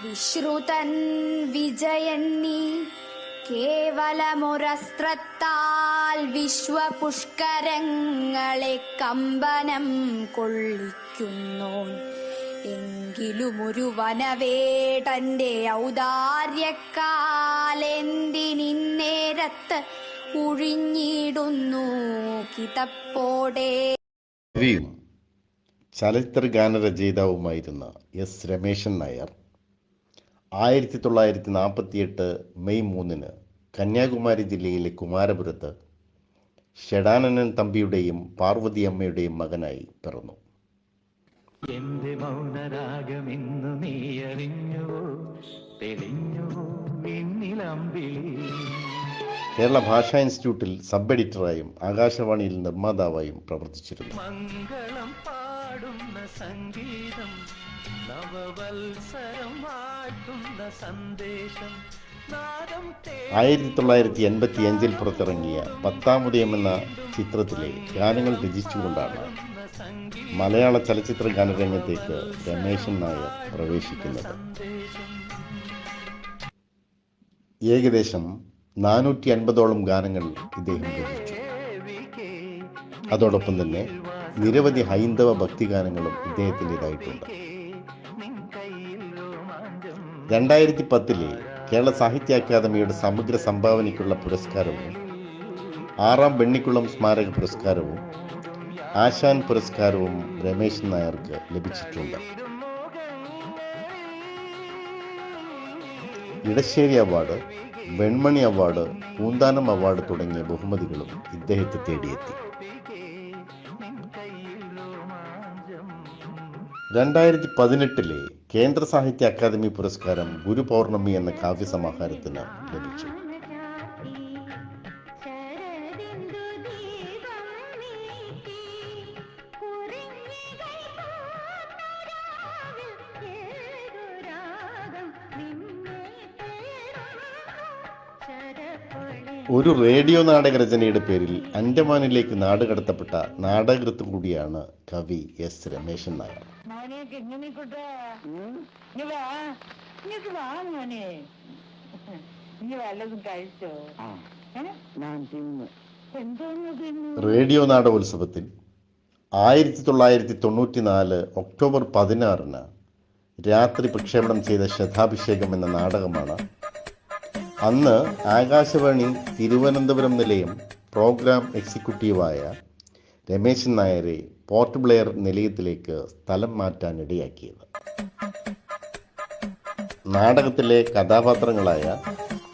വിശ്രുതൻ വിജയൻ നീ കേവലമൊരസ്ത്രത്താൽ വിശ്വപുഷ്കരങ്ങളെ കമ്പനം കൊള്ളിക്കുന്നോൻ. എങ്കിലുമൊരു വനവേടന്റെ ഔദാര്യക്കാലെന്തിനിന്നേരത്ത് ഉഴിഞ്ഞിടുന്നു കിതപ്പോടെ. കവിയും ചലച്ചിത്ര ഗാനരചയിതാവുമായിരുന്ന എസ് രമേശൻ നായർ 1948 മെയ് 3 കന്യാകുമാരി ജില്ലയിലെ കുമാരപുരത്ത് ഷഡാനനൻ തമ്പിയുടെയും പാർവതി അമ്മയുടെയും മകനായി പിറന്നു. എന്റെ മൗനരാഗമിന്നു നീ അറിഞ്ഞുവോ, തെളിഞ്ഞുവോ വിണ്ണിലമ്പിളി. കേരള ഭാഷാ ഇൻസ്റ്റിറ്റ്യൂട്ടിൽ സബ് എഡിറ്ററായും ആകാശവാണിയിൽ നിർമ്മാതാവായും പ്രവർത്തിച്ചിരുന്നു. മംഗളം പാടുന്ന സംഗീതം, നവവത്സരം വാഴ്ത്തുന്ന സന്ദേശം. 1985 പുറത്തിറങ്ങിയ 10-ാം ഉദയം എന്ന ചിത്രത്തിലെ ഗാനങ്ങൾ രചിച്ചുകൊണ്ടാണ് മലയാള ചലച്ചിത്ര ഗാനരംഗത്തേക്ക് രമേശൻ നായർ പ്രവേശിക്കുന്നത്. ഏകദേശം 450ഓളം ഗാനങ്ങൾ ഇദ്ദേഹം രചിച്ചു. അതോടൊപ്പം തന്നെ നിരവധി ഹൈന്ദവ ഭക്തിഗാനങ്ങളും ഇദ്ദേഹത്തിൻ്റെതായിട്ടുണ്ട്. 2010 കേരള സാഹിത്യ അക്കാദമിയുടെ സമഗ്ര സംഭാവനയ്ക്കുള്ള പുരസ്കാരവും 6-ാം വെണ്ണിക്കുളം സ്മാരക പുരസ്കാരവും ആശാൻ പുരസ്കാരവും രമേശൻ നായർക്ക് ലഭിച്ചിട്ടുണ്ട്. Edasseri award, Venmani award, Poonthanam award തുടങ്ങിയ ബഹുമതികളും ഇദ്ദേഹത്തെ തേടിയെത്തി. 2018 കേന്ദ്ര സാഹിത്യ അക്കാദമി പുരസ്കാരം ഗുരുപൗർണമി എന്ന കാവ്യസമാഹാരത്തിന് ലഭിച്ചു. ഒരു റേഡിയോ നാടക രചനയുടെ പേരിൽ അൻഡമാനിലേക്ക് നാടുകടത്തപ്പെട്ട നാടകൃത്ത് കൂടിയാണ് കവി എസ് രമേശൻ നായർ. റേഡിയോ നാടകോത്സവത്തിൽ 1994 ഒക്ടോബർ 16 രാത്രി പ്രക്ഷേപണം ചെയ്ത ശതാഭിഷേകം എന്ന നാടകമാണ് അന്ന് ആകാശവാണി തിരുവനന്തപുരം നിലയം പ്രോഗ്രാം എക്സിക്യൂട്ടീവായ രമേശൻ നായരെ പോർട്ട് ബ്ലെയർ നിലയത്തിലേക്ക് സ്ഥലം മാറ്റാനിടയാക്കിയത്. നാടകത്തിലെ കഥാപാത്രങ്ങളായ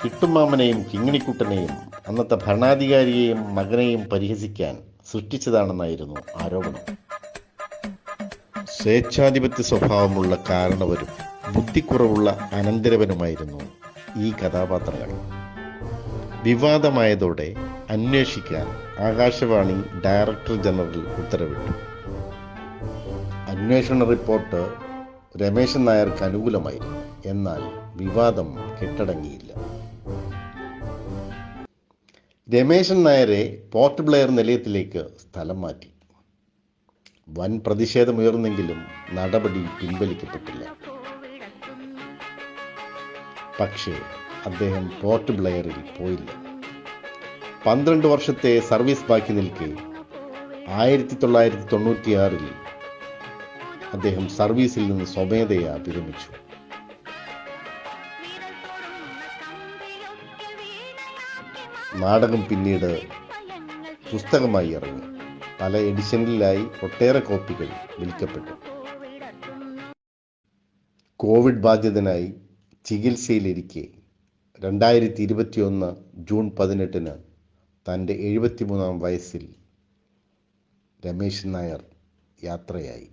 കിട്ടുമാമനെയും കിങ്ങിണിക്കുട്ടനെയും അന്നത്തെ ഭരണാധികാരിയെയും മകനെയും പരിഹസിക്കാൻ സൃഷ്ടിച്ചതാണെന്നായിരുന്നു ആരോപണം. സ്വേച്ഛാധിപത്യ സ്വഭാവമുള്ള കാരണവരും ബുദ്ധിക്കുറവുള്ള അനന്തരവനുമായിരുന്നു ഈ കഥാപാത്രങ്ങൾ. വിവാദമായതോടെ അന്വേഷിക്കാൻ ആകാശവാണി ഡയറക്ടർ ജനറൽ ഉത്തരവിട്ടു. അന്വേഷണ റിപ്പോർട്ട് രമേശൻ നായർക്ക് അനുകൂലമായിരുന്നു. എന്നാൽ വിവാദം കെട്ടടങ്ങിയില്ല. രമേശൻ നായരെ പോർട്ട് ബ്ലെയർ നിലയത്തിലേക്ക് സ്ഥലം മാറ്റി. വൻ പ്രതിഷേധമുയർന്നെങ്കിലും നടപടി പിൻവലിക്കപ്പെട്ടില്ല. പക്ഷേ അദ്ദേഹം പോർട്ട് ബ്ലെയറിൽ പോയില്ല. 12 വർഷത്തെ സർവീസ് ബാക്കി നിൽക്കെ 1996 അദ്ദേഹം സർവീസിൽ നിന്ന് സ്വമേധയാ വിരമിച്ചു. നാടകം പിന്നീട് പുസ്തകമായി ഇറങ്ങി. പല എഡിഷനിലായി ഒട്ടേറെ കോപ്പികൾ വിൽക്കപ്പെട്ടു. കോവിഡ് ബാധിതനായി ചികിത്സയിലിരിക്കെ 2021 ജൂൺ 18 തൻ്റെ 73-ാം വയസ്സിൽ രമേശൻ നായർ യാത്രയായി.